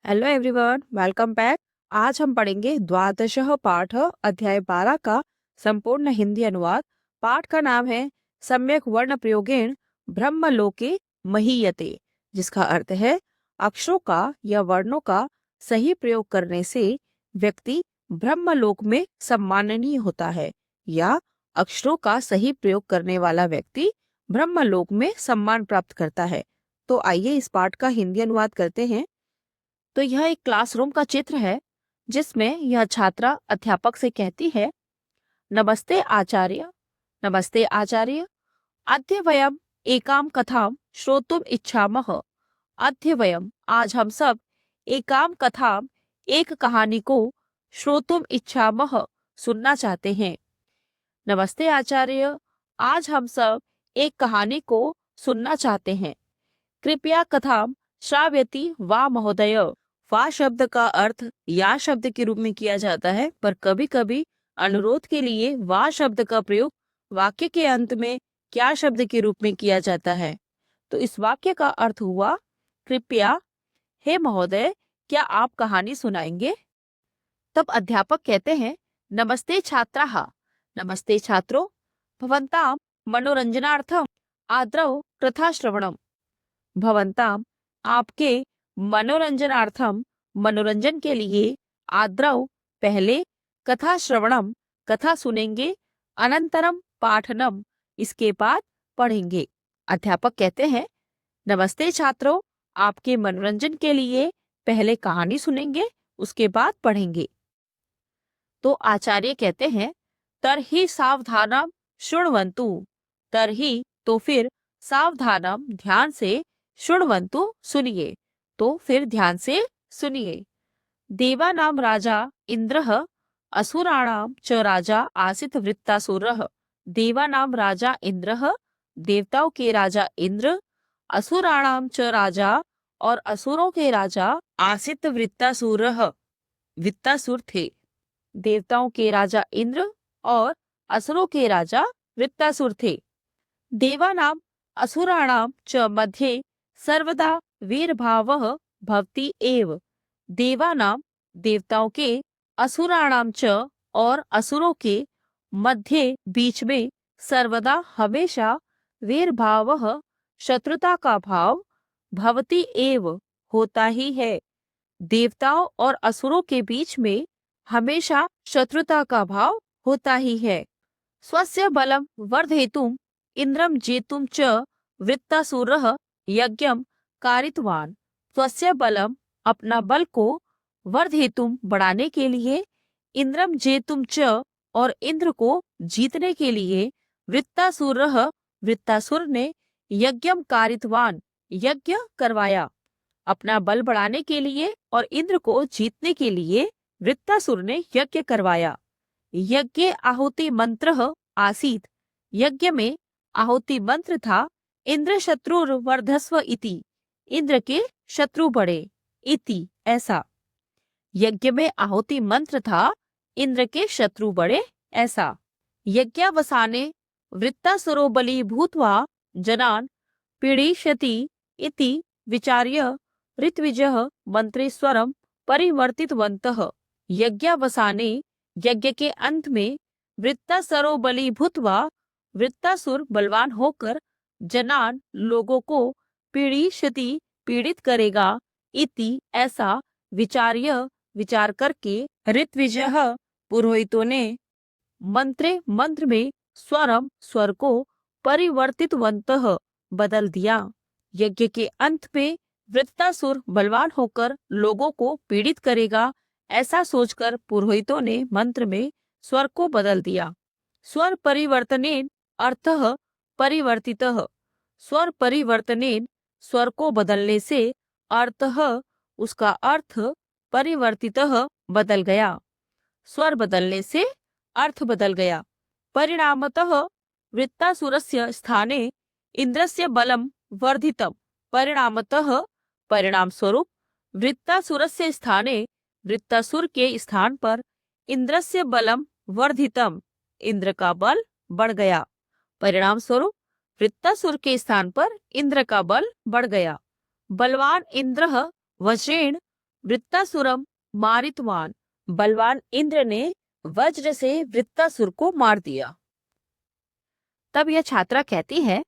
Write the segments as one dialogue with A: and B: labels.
A: Hello everyone, welcome back. आज हम पढ़ेंगे द्वादशः पाठ अध्याय 12 का संपूर्ण हिंदी अनुवाद। पाठ का नाम है सम्यक वर्ण प्रयोगेण ब्रह्मलोके महीयते, जिसका अर्थ है अक्षरों का या वर्णों का सही प्रयोग करने से व्यक्ति ब्रह्मलोक में सम्माननीय होता है, या अक्षरों का सही प्रयोग करने वाला व्यक्ति ब्रह्मलोक में सम्मान प्राप्त करता है। तो आइए इस पाठ का हिंदी अनुवाद करते हैं। तो यह एक क्लासरूम का चित्र है, जिसमें यह छात्रा अध्यापक से कहती है, नमस्ते आचार्य। नमस्ते आचार्य। अद्य वयम एकाम कथाम श्रोतुम इच्छामः। अद्य वयम, आज हम सब, एकाम कथाम, एक कहानी को, श्रोतुम इच्छामः, सुनना चाहते हैं। नमस्ते आचार्य, आज हम सब एक कहानी को सुनना चाहते हैं। कृपया कथाम श्राव्यति वा महोदय। वा शब्द का अर्थ या शब्द के रूप में किया जाता है, पर कभी कभी अनुरोध के लिए वा शब्द का प्रयोग वाक्य के अंत में क्या शब्द के रूप में किया जाता है। तो इस वाक्य का अर्थ हुआ, कृपया, हे महोदय, क्या आप कहानी सुनाएंगे। तब अध्यापक कहते हैं, नमस्ते छात्राः। नमस्ते छात्रों। भवन्तां मनोरंजनार्थम आद्रौ कथाश्रवणम। भवन्ताम, आपके, मनोरंजनार्थम, मनोरंजन के लिए, आद्रव, पहले, कथा श्रवणम, कथा सुनेंगे, अनंतरम पाठनम, इसके बाद पढ़ेंगे। अध्यापक कहते हैं, नमस्ते छात्रों, आपके मनोरंजन के लिए पहले कहानी सुनेंगे, उसके बाद पढ़ेंगे। तो आचार्य कहते हैं, तरहि सावधानम शृण्वन्तु। तरहि, तो फिर, सावधानम, ध्यान से, शृण्वन्तु, सुनिए, तो फिर ध्यान से सुनिए। देवानाम राजा इंद्रः असुराणाम च राजा आसीत वृत्तासुरः। देवानाम राजा इंद्रः, देवताओं के राजा इंद्र, असुराणाम च राजा, और असुरों के राजा, आसीत वृत्तासुरः, वृत्तासुर थे। देवताओं के राजा इंद्र और असुरों के राजा वृत्तासुर थे। देवानाम असुराणाम च मध्ये सर्वदा वीरभावः भवति एव। देवानाम, देवताओं के, असुराणाम च, और असुरों के, मध्य, बीच में, सर्वदा, हमेशा, वीरभावः, शत्रुता का भाव, भवति एव, होता ही है। देवताओं और असुरों के बीच में हमेशा शत्रुता का भाव होता ही है। स्वस्य बलम वर्धयितुम इंद्रम जेतुम च वृत्तासुरः यज्ञम कारितवान। स्वस्य बलम, अपना बल को, वर्धयितुम, बढ़ाने के लिए, इंद्रम जेतुम च, और इंद्र को जीतने के लिए, वृत्तासुरः, वृत्तासुर ने, यज्ञम कारितवान, यज्ञ करवाया। अपना बल बढ़ाने के लिए और इंद्र को जीतने के लिए वृत्तासुर ने यज्ञ करवाया। यज्ञ आहुति मंत्र आसीत। यज्ञ में आहुति मंत्र था, इंद्र शत्रु वर्धस्व इति, इंद्र के शत्रु बढ़े, इति, ऐसा। यज्ञ में आहुति मंत्र था, इंद्र के शत्रु बढ़े, ऐसा। यज्ञावसाने वृत्तासुरो बली भूत्वा जनान पीड़िष्यति इति विचार्य ऋत्विजः मंत्रेश्वरम परिवर्तितवन्तः। यज्ञावसाने, यज्ञ के अंत में, वृत्तासुरो बली भूत्वा, वृत्तासुर बलवान होकर, जनान, लोगों को, पीड़िष्यति, पीड़ित करेगा, इति, ऐसा, विचार्य, विचार करके, ऋत्विजः, पुरोहितों ने, मंत्रे, मंत्र में, स्वरम, स्वर को, परिवर्तितवन्तः, बदल दिया। यज्ञ के अंत में वृत्तासुर बलवान होकर लोगों को पीड़ित करेगा, ऐसा सोचकर पुरोहितों ने मंत्र में स्वर को बदल दिया। स्वर परिवर्तनेन अर्थः परिवर्तितः। स्वर परिवर्तनेन, स्वर को बदलने से, अर्थः, उसका अर्थ, परिवर्तितः, बदल गया। स्वर बदलने से अर्थ बदल गया। परिणामतः वृत्तासुरस्य स्थाने इंद्रस्य बलम वर्धितम। परिणामतः, परिणाम स्वरूप, वृत्तासुरस्य स्थाने, वृत्तासुर के स्थान पर, इंद्रस्य बलम वर्धितम, इंद्र का बल बढ़ गया। परिणाम स्वरूप वृत्तासुर के स्थान पर इंद्र का बल बढ़ गया। बलवान इंद्र वज्रेण वृत्तासुरम मारितवान, बलवान इंद्र ने वज्र से वृत्तासुर को मार दिया। तब यह छात्रा कहती है,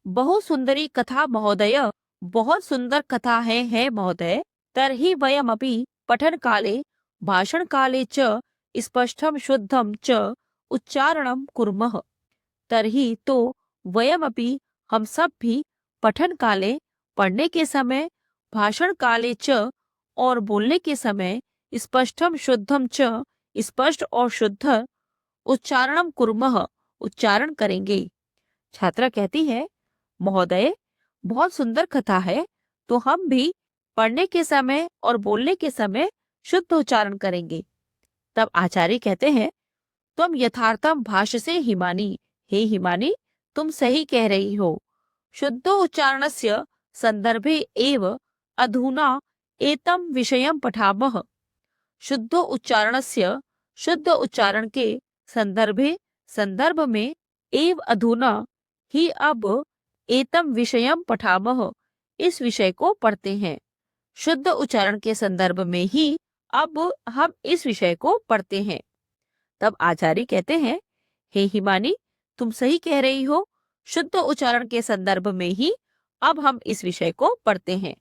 A: बहुत सुंदरी कथा महोदय, बहुत सुंदर कथा है महोदय। तर्हि वयमपि पठन काले भाषण काले च स्पष्टम शुद्धम च उच्चारणम कुर्मः। तर्हि तो वयमपि हम सब भी पठन काले पढ़ने के समय, भाषण काले च और बोलने के समय, स्पष्टम शुद्धम च स्पष्ट और शुद्ध, उच्चारणम कुर्मः उच्चारण करेंगे। छात्रा कहती है, महोदय बहुत सुंदर कथा है, तो हम भी पढ़ने के समय और बोलने के समय शुद्ध उच्चारण करेंगे। तब आचार्य कहते हैं, तुम यथार्थम भाष्य से हिमानी, हे हिमानी तुम सही कह रही हो। शुद्ध उच्चारणस्य संदर्भे एव अधुना एतम विषयम पठामः। शुद्ध उच्चारणस्य, शुद्ध उच्चारण के संदर्भे, संदर्भ में, एव अधुना ही अब, एतम विषयम पठामः इस विषय को पढ़ते हैं। शुद्ध उच्चारण के संदर्भ में ही अब हम इस विषय को पढ़ते हैं। तब आचार्य कहते हैं, हे हिमानी तुम सही कह रही हो, शुद्ध उच्चारण के संदर्भ में ही अब हम इस विषय को पढ़ते हैं।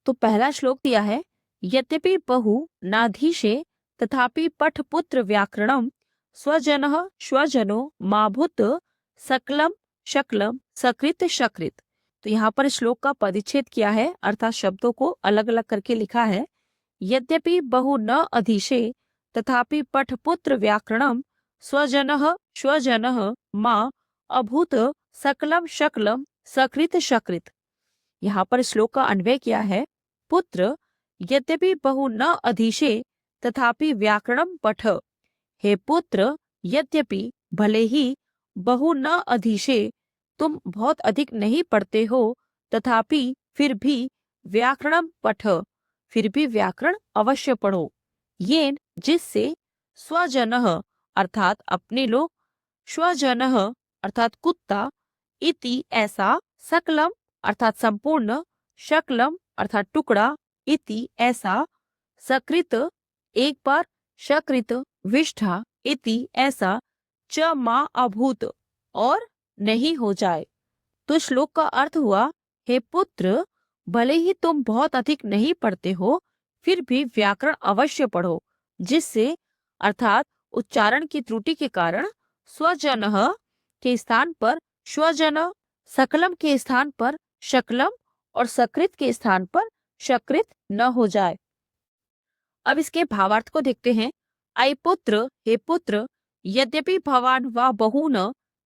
A: तो पहला श्लोक दिया है, यद्यपि बहु नाधीशे तथापि पठ पुत्र व्याकरणम स्वजनः स्वजनो माभूत सकलम शकलम सकृत शकृत। तो यहाँ पर श्लोक का पदच्छेद किया है, अर्थात शब्दों को अलग अलग करके लिखा है। यद्यपि बहु न अधीशे तथापि पठ पुत्र व्याकरणम स्वजनः स्वजनः माँ अभूत सकलम शकलम सकृत शकृत। यहाँ पर श्लोक का अन्वय किया है, पुत्र यद्यपि बहु न अधीशे तथापि व्याकरणम पठ। हे पुत्र यद्यपि भले ही बहु न अधीशे तुम बहुत अधिक नहीं पढ़ते हो, तथापि फिर भी व्याकरणम पठ, फिर भी व्याकरण अवश्य पढ़ो। ये जिससे स्वजनः अर्थात अपने लोग, स्वजनः अर्थात कुत्ता, इति ऐसा, सकलम अर्थात संपूर्ण, शकलम अर्थात टुकड़ा, इति ऐसा, सकृत एक बार, शकृत विष्ठा, इति ऐसा, च माँ अभूत और नहीं हो जाए। तो श्लोक का अर्थ हुआ, हे पुत्र भले ही तुम बहुत अधिक नहीं पढ़ते हो, फिर भी व्याकरण अवश्य पढ़ो, जिससे अर्थात उच्चारण की त्रुटि के कारण स्वजनः के स्थान पर स्वजन, सकलम के स्थान पर शकलम और सकृत के स्थान पर शकृत न हो जाए। अब इसके भावार्थ को देखते हैं। अय पुत्र, हे पुत्र, यद्यपि भवान व बहून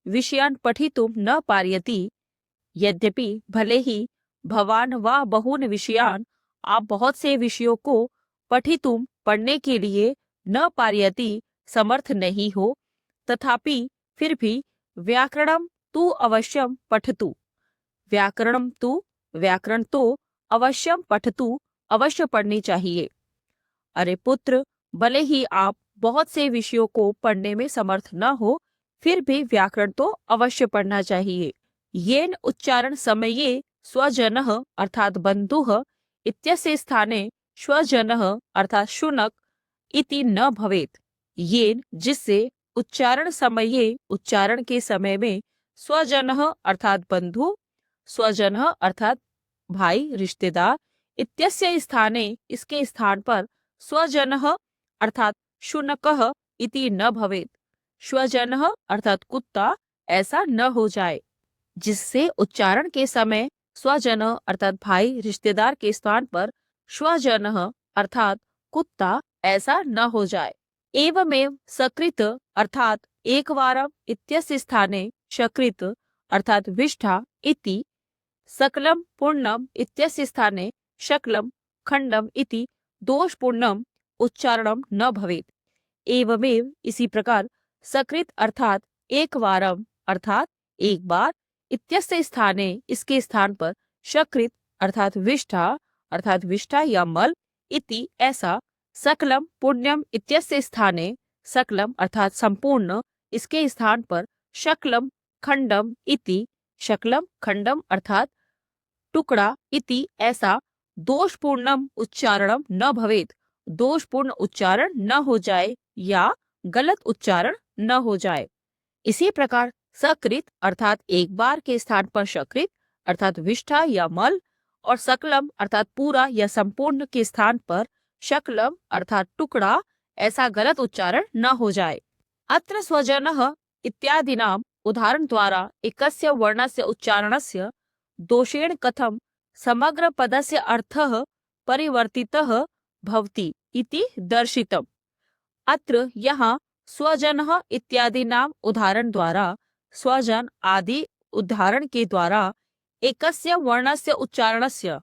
A: विषयान पठितुम न पारयति, यद्यपि भले ही भवान व बहून विषयान आप बहुत से विषयों को पठितुम पढ़ने के लिए न पारयति समर्थ नहीं हो, तथापि फिर भी व्याकरणम तु अवश्यम पठतु, व्याकरणम तु व्याकरण तो अवश्यम पठतु अवश्य पढ़नी चाहिए। अरे पुत्र भले ही आप बहुत से विषयों को पढ़ने में समर्थ न हो, फिर भी व्याकरण तो अवश्य पढ़ना चाहिए। येन उच्चारण समये स्वजनः अर्थात बंधुः इत्यस्य स्थाने स्वजनः अर्थात शुनक इति न भवेत। येन जिससे उच्चारण समये उच्चारण के समय में स्वजनः अर्थात बंधु, स्वजनः अर्थात भाई रिश्तेदार, इत्यस्य स्थाने इसके स्थान पर स्वजनः अर्थात शुनकः इति न भवेत, स्वजनः अर्थात कुत्ता ऐसा न हो जाए, जिससे उच्चारण के समय स्वजन अर्थात भाई रिश्तेदार के स्थान पर स्वजनः अर्थात कुत्ता ऐसा न हो जाए। एवमेव सकृत अर्थात एक वारम इत्यस्य स्थाने शकृत अर्थात विष्ठा इति, सकलम पूर्णम इत्यस्य स्थाने शकलम खंडम इति दोषपूर्णम उच्चारणम न भवेत। एवमेव इसी प्रकार सकृत अर्थात एक वारम अर्थात एक बार, इत्यस्य स्थाने इसके स्थान पर शकृत अर्थात विष्ठा या मल, इति ऐसा, सकलम पुण्यम इत्यस्य स्थाने सकलम अर्थात संपूर्ण इसके स्थान पर शकलम खंडम इति, शकलम खंडम अर्थात टुकड़ा, इति ऐसा, दोषपूर्णम उच्चारणम न भवेत, दोषपूर्ण उच्चारण न हो जाए या गलत उच्चारण न हो जाए। इसी प्रकार सकृत अर्थात एक बार के स्थान पर सकृत अर्थात विष्ठा या मल, और सकलम अर्थात पूरा या संपूर्ण के स्थान पर शकलम अर्थात टुकड़ा, ऐसा गलत उच्चारण न हो जाए। अत्र स्वजनः इत्यादिनाम उदाहरण द्वारा एकस्य वर्णस्य उच्चारणस्य दोषेण कथम समग्र पदस्य अर्थः परिवर्तितः भवति इति दर्शितम्। अत्र यहाँ स्वजनः इत्यादि नाम उदाहरण द्वारा, स्वजन आदि उदाहरण के द्वारा एकस्य वर्णस्य उच्चारणस्य,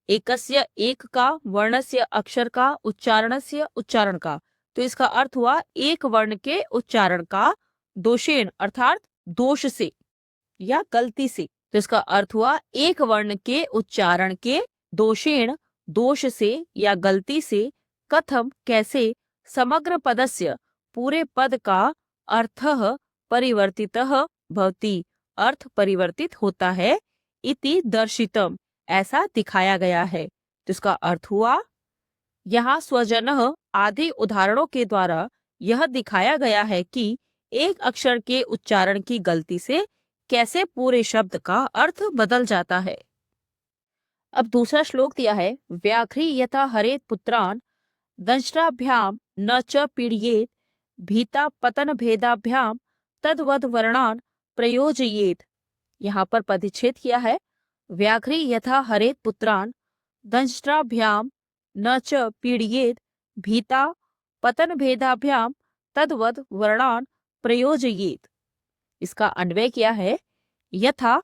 A: एकस्य एक का, वर्णस्य अक्षर का, उच्चारणस्य उच्चारण का, तो इसका अर्थ हुआ एक वर्ण के उच्चारण का, दोषेण अर्थात दोष से या गलती से, तो इसका अर्थ हुआ एक वर्ण के उच्चारण के दोषेण दोष से या गलती से, कथम कैसे, समग्र पदस्य पूरे पद का अर्थः परिवर्तितः भवति अर्थ परिवर्तित होता है, इति दर्शितम ऐसा दिखाया गया है। तो इसका अर्थ हुआ यहाँ स्वजनः आदि उदाहरणों के द्वारा यह दिखाया गया है कि एक अक्षर के उच्चारण की गलती से कैसे पूरे शब्द का अर्थ बदल जाता है। अब दूसरा श्लोक दिया है, व्याघ्री यथा हरेत पुत्रान दंष्ट्राभ्याम न च पीड़येत भीता पतन भेदाभ्याम तद्वद वर्णान प्रयोजयेत। यहाँ पर पदच्छेद किया है, व्याघ्री यथा हरेत पुत्रान दंष्ट्राभ्याम न च पीड़येत भीता पतन भेदाभ्याम तद्वद वर्णान प्रयोजयेत। इसका अन्वय किया है, यथा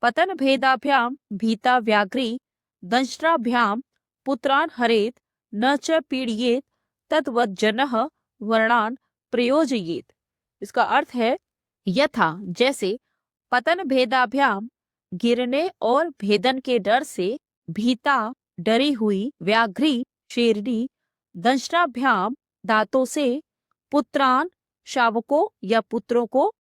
A: पतन भेदाभ्याम भीता व्याघ्री दंष्ट्राभ्याम पुत्रान हरेत न च पीड़येत तद्वद जनः वर्णान प्रयोजयेत। इसका अर्थ है, यथा जैसे पतन भेदाभ्याम गिरने और भेदन के डर से भीता डरी हुई व्याघ्री शेरनी दंष्ट्राभ्याम दांतों से पुत्रान शावकों या पुत्रों को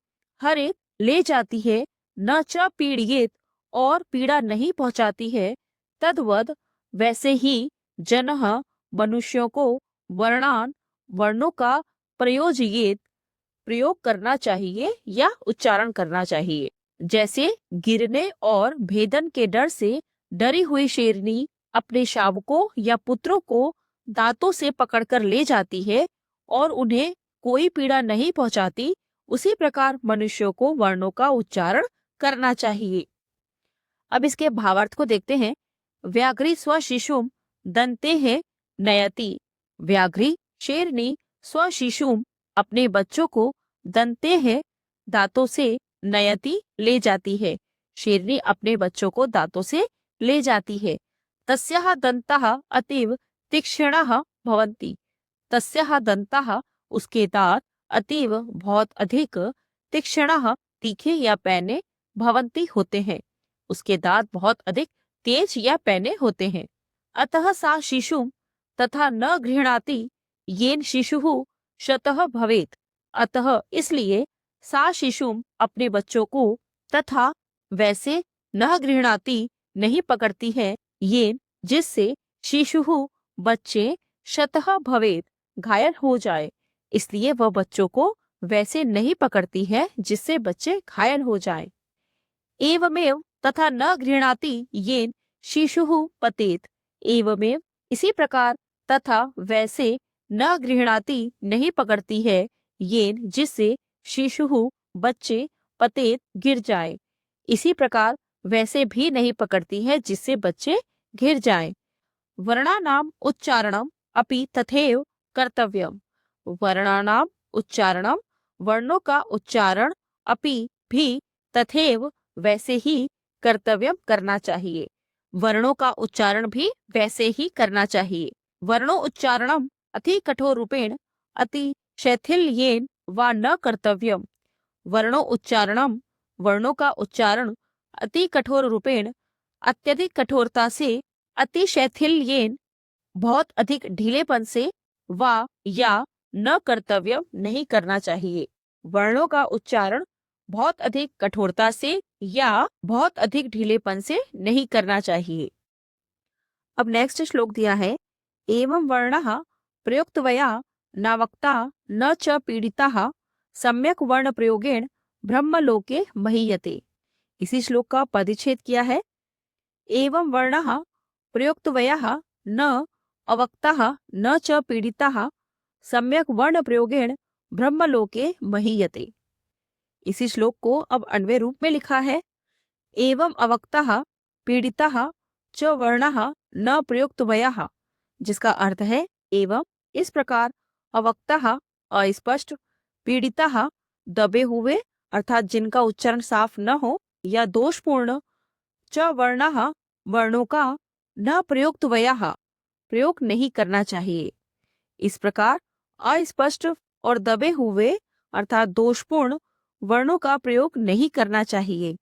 A: हरित ले जाती है, न च पीड़येत और पीड़ा नहीं पहुंचाती है, तद्वद वैसे ही जनः मनुष्यों को वर्णान वर्णों का प्रयोजयेत प्रयोग करना चाहिए या उच्चारण करना चाहिए। जैसे गिरने और भेदन के डर से डरी हुई शेरनी अपने शावकों या पुत्रों को दांतों से पकड़कर ले जाती है और उन्हें कोई पीड़ा नहीं पहुंचाती, उसी प्रकार मनुष्यों को वर्णों का उच्चारण करना चाहिए। अब इसके भावार्थ को देखते हैं। व्याघ्री स्वशिशुम दंते है नयति, व्याघ्री शेरनी स्वशिशुम अपने बच्चों को दंते है दांतों से नयति ले जाती है, शेरनी अपने बच्चों को दांतों से ले जाती है। तस्याः दंताः अतीव तीक्ष्णाः भवन्ति, तस्याः दंताः उसके दांत अतीव बहुत अधिक तीक्ष्णाः तीखे या पैने भवन्ति होते हैं, उसके दांत बहुत अधिक तेज या पैने होते हैं। अतः सा शिशुम तथा न गृह्णाति येन शिशुः शतः भवेत्, अतः इसलिए सा शिशुम अपने बच्चों को तथा वैसे न गृह्णाति नहीं पकड़ती है, येन जिससे शिशुः बच्चे शतः भवेत् घायल हो जाए, इसलिए वह बच्चों को वैसे नहीं पकड़ती है जिससे बच्चे घायल हो जाएं। एवमेव तथा न गृह्णाति येन शिशुः पतेत, एवमेव इसी प्रकार तथा वैसे न गृह्णाति नहीं पकड़ती है, येन जिससे शिशुः बच्चे पतेत गिर जाए, इसी प्रकार वैसे भी नहीं पकड़ती है जिससे बच्चे गिर जाएं। वर्णानाम उच्चारणम अपि तथैव कर्तव्यम, वर्णानाम उच्चारणम वर्णों का उच्चारण अपि भी तथैव वैसे ही कर्तव्यम करना चाहिए, वर्णों का उच्चारण भी वैसे ही करना चाहिए। वर्णों उच्चारणम अति कठोर रूपेण अति शैथिल्येन वा न कर्तव्यम, वर्णों उच्चारणम वर्णों का उच्चारण अति कठोर रूपेण अत्यधिक कठोरता से, अति शैथिल्येन बहुत अधिक ढीलेपन से, वा या न कर्तव्य नहीं करना चाहिए, वर्णों का उच्चारण बहुत अधिक कठोरता से या बहुत अधिक ढीलेपन से नहीं करना चाहिए। अब नेक्स्ट श्लोक दिया है, एवं वर्णः प्रयुक्तवया न वक्ता न च पीड़िताः सम्यक वर्ण प्रयोगेण ब्रह्मलोके महीयते। इसी श्लोक का पदच्छेद किया है, एवं वर्णः प्रयुक्तवयः न अवक्ताः न च पीड़िताः सम्यक वर्ण प्रयोगेण ब्रह्मलोके महीयते। इसी श्लोक को अब अन्वय रूप में लिखा है, एवं अवक्ताः पीड़िताः च वर्णः न प्रयुक्तवयः, जिसका अर्थ है एवं इस प्रकार अवक्ताः अस्पष्ट, पीड़िताः दबे हुए अर्थात जिनका उच्चारण साफ न हो या दोषपूर्ण, च वर्णः वर्णों का न प्रयुक्तवयः प्रयोग नहीं करना चाहिए। इस प्रकार अस्पष्ट और दबे हुए अर्थात दोषपूर्ण वर्णों का प्रयोग नहीं करना चाहिए।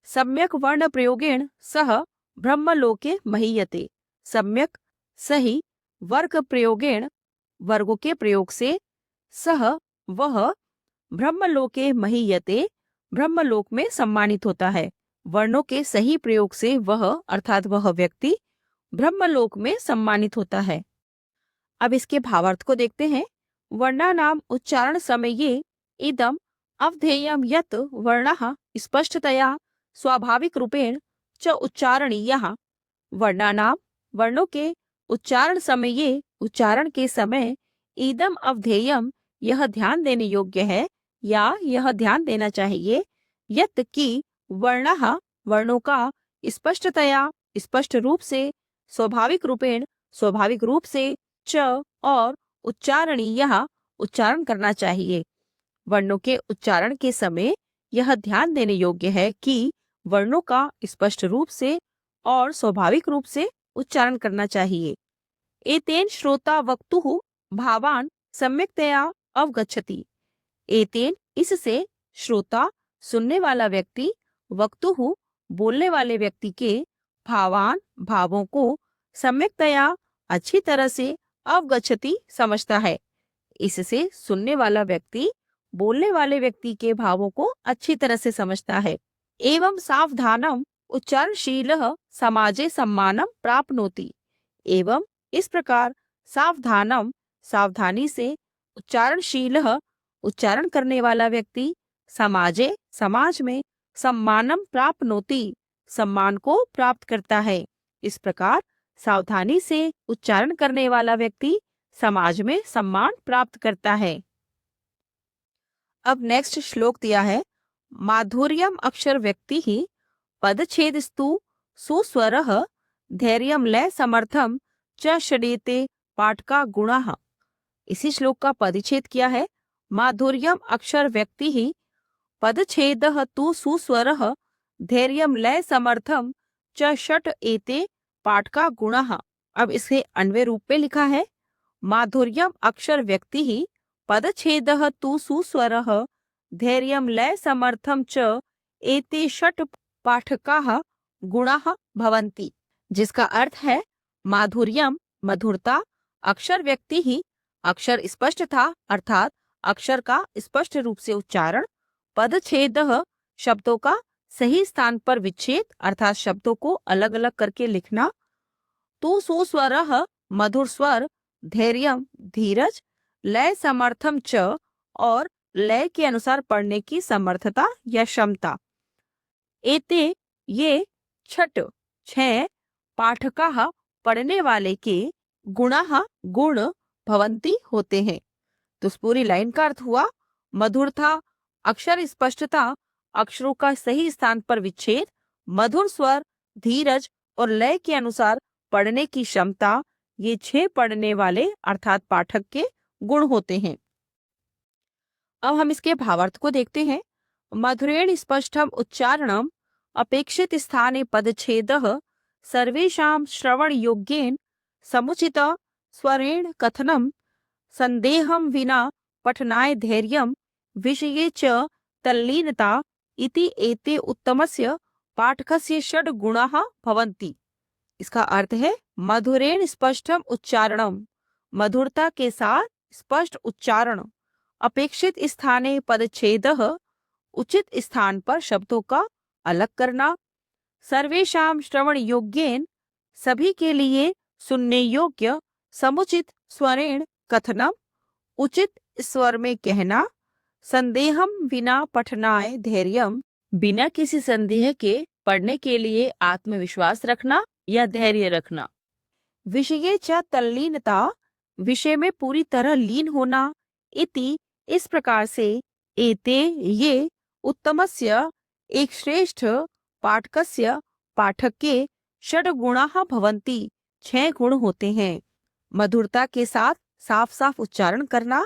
A: सम्यक वर्ण प्रयोगेण सह ब्रह्मलोके महीयते। सम्यक सही, वर्ग प्रयोगेण वर्गों के प्रयोग से, सह वह, ब्रह्मलोके महीयते ब्रह्मलोक में सम्मानित होता है। वर्णों के सही प्रयोग से वह अर्थात वह व्यक्ति ब्रह्मलोक में सम्मानित होता है। अब इसके भावार्थ को देखते हैं। वर्णानाम उच्चारण समये इदम अवधेयम यत् वर्णः स्पष्टतया स्वाभाविक रूपेण च उच्चारणीयः। वर्णानाम वर्णों के उच्चारण समये उच्चारण के समय इदम अवधेयम यह ध्यान देने योग्य है या यह ध्यान देना चाहिए, यत् की वर्णः वर्णों का स्पष्टतया स्पष्ट रूप से, स्वाभाविक रूपेण स्वाभाविक रूप से, च और उच्चारणीयः उच्चारण करना चाहिए। वर्णों के उच्चारण के समय यह ध्यान देने योग्य है कि वर्णों का स्पष्ट रूप से और स्वाभाविक रूप से उच्चारण करना चाहिए। एतेन श्रोता वक्तुः भावान सम्यक्तया अवगच्छति। एतेन इससे श्रोता सुनने वाला व्यक्ति, वक्तुः बोलने वाले व्यक्ति के, भावान भावों को, सम्यक्तया अच्छी तरह से, अवगच्छति समझता है। इससे सुनने वाला व्यक्ति बोलने वाले व्यक्ति के भावों को अच्छी तरह से समझता है। एवं सावधानम उच्चारणशीलः समाजे सम्मानम प्राप्नोति। एवं इस प्रकार सावधानम सावधानी से, उच्चारणशीलः उच्चारण करने वाला व्यक्ति, समाजे समाज में, सम्मानम प्राप्नोति सम्मान को प्राप्त करता है। इस प्रकार सावधानी से उच्चारण करने वाला व्यक्ति समाज में सम्मान प्राप्त करता है। अब नेक्स्ट श्लोक दिया है, माधुर्यम अक्षर व्यक्ति ही पदच्छेदस्तु सुस्वरः धैर्यम लय समर्थम च षडेते पाठका गुणः। इसी श्लोक का पदच्छेद किया है, माधुर्यम अक्षर व्यक्ति ही पदच्छेदः तु सुस्वरः धैर्यम लय समर्थम च षट एते पाठका गुणः। अब इसे अन्वय रूप में लिखा है, माधुर्यम अक्षर व्यक्ति ही पदच्छेदः तु सुस्वरः धैर्यं लय समर्थम च एते षट पाठकाः गुणाः भवन्ति। जिसका अर्थ है माधुर्यम मधुरता, अक्षर व्यक्ति ही अक्षर स्पष्ट था अर्थात अक्षर का स्पष्ट रूप से उच्चारण, पदच्छेदः शब्दों का सही स्थान पर विच्छेद अर्थात शब्दों को अलग अलग करके लिखना, तु सुस्वरः मधुर स्वर, धैर्यम धीरज, लय समर्थम च और लय के अनुसार पढ़ने की समर्थता या क्षमता। एते ये छठ छह पाठकाः पढ़ने वाले के गुणाः गुण भवंती होते हैं। तो इस पूरी लाइन का अर्थ हुआ, मधुरता, अक्षर स्पष्टता, अक्षरों का सही स्थान पर विच्छेद, मधुर स्वर, धीरज और लय के अनुसार पढ़ने की क्षमता, ये 6 पढ़ने वाले अर्थात पाठक के गुण होते हैं। अब हम इसके भावार्थ को देखते हैं। मधुरेण स्पष्टम उच्चारणम अपेक्षित स्थाने पदच्छेदः सर्वेषां श्रवण योग्येन समुचित स्वरेण कथनम संदेहम विना पठनाय धैर्यम विषये च तल्लीनता इति एते उत्तमस्य पाठकस्य षड गुणाः भवन्ति। इसका अर्थ है मधुरेण स्पष्टम उच्चारणम, मधुरता के साथ स्पष्ट उच्चारण, अपेक्षित स्थाने पदच्छेदः उचित स्थान पर शब्दों का अलग करना, सर्वेषां श्रवण योग्येन सभी के लिए सुनने योग्य समुचित स्वरेण कथनम, उचित स्वर में कहना, संदेहम विना पठनाय धैर्यम, बिना किसी संदेह के पढ़ने के लिए आत्मविश्वास रखना या धैर्य रखना। विषये च तल्लीनता, विषय में पूरी तरह लीन होना। इति, इस प्रकार से। एते, ये। उत्तमस्य, एक श्रेष्ठ। पाठकस्य, पाठक के। षड्गुणाः भवन्ति, 6 गुण होते हैं। मधुरता के साथ साफ साफ उच्चारण करना,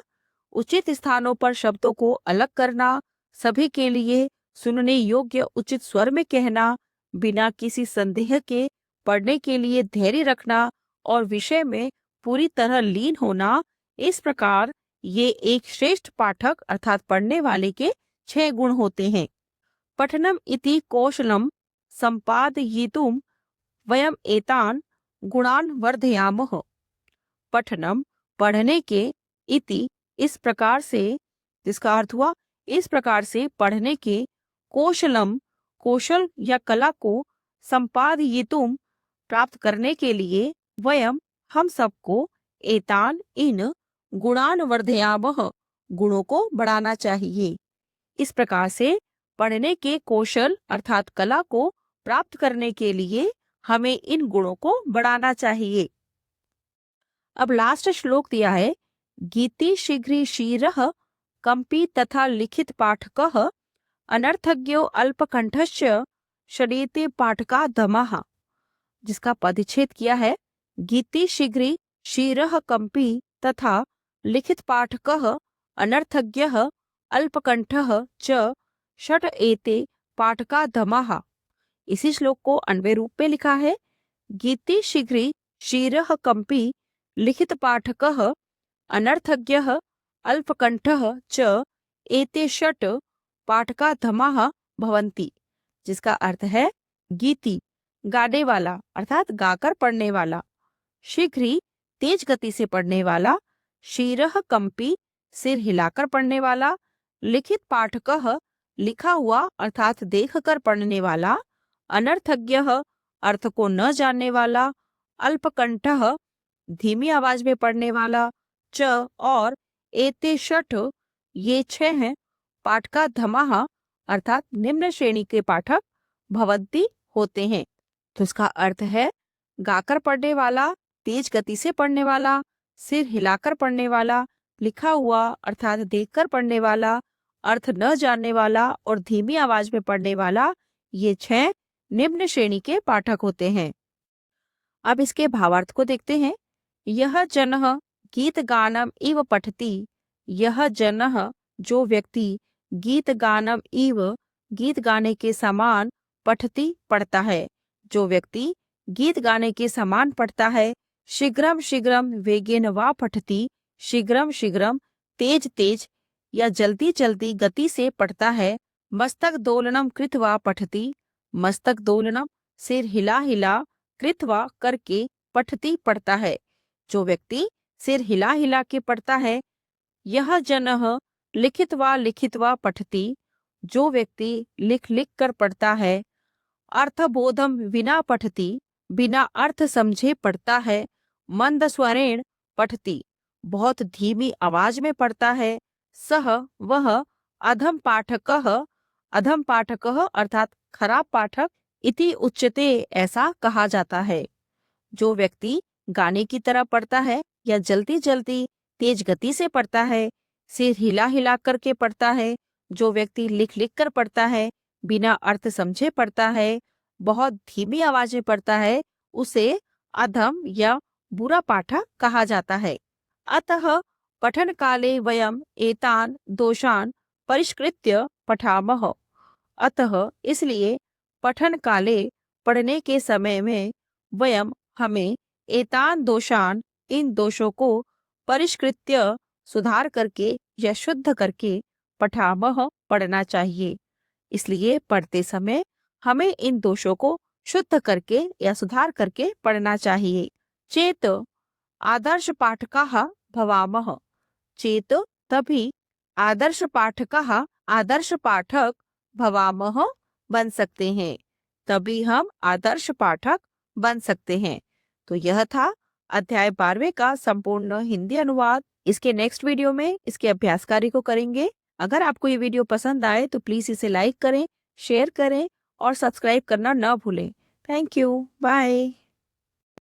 A: उचित स्थानों पर शब्दों को अलग करना, सभी के लिए सुनने योग्य उचित स्वर में कहना, बिना किसी संदेह के पढ़ने के लिए धैर्य रखना और विषय में पूरी तरह लीन होना। इस प्रकार ये एक श्रेष्ठ पाठक अर्थात पढ़ने वाले के 6 गुण होते हैं। पठनम इति कौशलम संपादयितुम वयम एतान गुणान वर्धयामः। पठनम, पढ़ने के। इति, इस प्रकार से, जिसका अर्थ हुआ इस प्रकार से पढ़ने के। कौशलम, कौशल या कला को। संपादयितुम, प्राप्त करने के लिए। वयम, हम सबको। एतान, इन। गुणान वर्धयामः, गुणों को बढ़ाना चाहिए। इस प्रकार से पढ़ने के कौशल अर्थात कला को प्राप्त करने के लिए हमें इन गुणों को बढ़ाना चाहिए। अब लास्ट श्लोक दिया है। गीति शीघ्री शीरः कंपी तथा लिखित पाठकः अनर्थज्ञो अल्पकंठस्य षडेते पाठका धमः, जिसका पदच्छेद किया है। गीति शीघ्री शीरः कंपी तथा लिखित पाठकः अनर्थज्ञः अल्पकंठः च षट एते पाठका धमः। इसी श्लोक को अन्वय रूप में लिखा है। गीति शीघ्री शीरः कंपी लिखित पाठकः अनर्थज्ञः अल्पकंठः च एते षट पाठका धमः भवन्ति, जिसका अर्थ है गीति, गाने वाला अर्थात गाकर पढ़ने वाला। शीघ्री, तेज गति से पढ़ने वाला। शीरः कंपी, सिर हिलाकर पढ़ने वाला। लिखित पाठकः, लिखा हुआ अर्थात देखकर पढ़ने वाला। अनर्थज्ञः, अर्थ को न जानने वाला। अल्पकंठः, धीमी आवाज में पढ़ने वाला। च, और। एते षट, ये 6 हैं। पाठका धमः, अर्थात निम्न श्रेणी के पाठक। भवन्ति, होते हैं। तो इसका अर्थ है गाकर पढ़ने वाला, तेज गति से पढ़ने वाला, सिर हिलाकर पढ़ने वाला, लिखा हुआ अर्थात देखकर पढ़ने वाला, अर्थ न जानने वाला और धीमी आवाज में पढ़ने वाला। ये 6 निम्न श्रेणी के पाठक होते हैं। अब इसके भावार्थ को देखते हैं। यह जनः गीत गानम इव पठति, यह जनः, जो व्यक्ति। गीत गानम इव, गीत गाने के समान। पठति, पढ़ता है। जो व्यक्ति गीत गाने के समान पढ़ता है। शीघ्रम शीघ्रम वेगेन वा पठति, शीघ्रम शीघ्रम, तेज तेज या जल्दी जल्दी गति से पढ़ता है। मस्तक दोलनम कृत्वा पठति, मस्तक दोलनम, सिर हिला हिला, कृत्वा, करके, पठति, पढ़ता है। जो व्यक्ति सिर हिला हिला के पढ़ता है। यह जनः लिखित्वा पठति, जो व्यक्ति लिख लिख कर पढ़ता है। अर्थबोधम विना पठति, बिना अर्थ समझे पढ़ता है। मंद स्वरेण पठति, बहुत धीमी आवाज में पढ़ता है। सह, वह। अधम पाठकः अर्थात खराब पाठक। इति उच्यते, ऐसा कहा जाता है। जो व्यक्ति गाने की तरह पढ़ता है या जल्दी जल्दी तेज गति से पढ़ता है, सिर हिला हिला करके पढ़ता है। जो व्यक्ति लिख लिख कर पढ़ता है, बिना अर्थ समझे पढ़ता है, बहुत धीमी आवाज में पढ़ता है, उसे अधम या बुरा पाठक कहा जाता है। अतः पठन काले वयम एतान दोषान परिष्कृत्य पठामः। अतः, इसलिए पठन काले, पढ़ने के समय में। वयम, हमें। एतान दोषान, इन दोषों को। परिष्कृत्य, सुधार करके या शुद्ध करके। पठामः, पढ़ना चाहिए। इसलिए पढ़ते समय हमें इन दोषों को शुद्ध करके या सुधार करके पढ़ना चाहिए। चेत आदर्श पाठकाः भवामः, चेत, तभी। आदर्श पाठकाः, आदर्श पाठक। भवामः, बन सकते हैं। तभी हम आदर्श पाठक बन सकते हैं। तो यह था अध्याय 12वें का संपूर्ण हिंदी अनुवाद। इसके नेक्स्ट वीडियो में इसके अभ्यास कार्य को करेंगे। अगर आपको ये वीडियो पसंद आए तो प्लीज़ इसे लाइक करें, शेयर करें और सब्सक्राइब करना न भूलें। Thank you. बाय।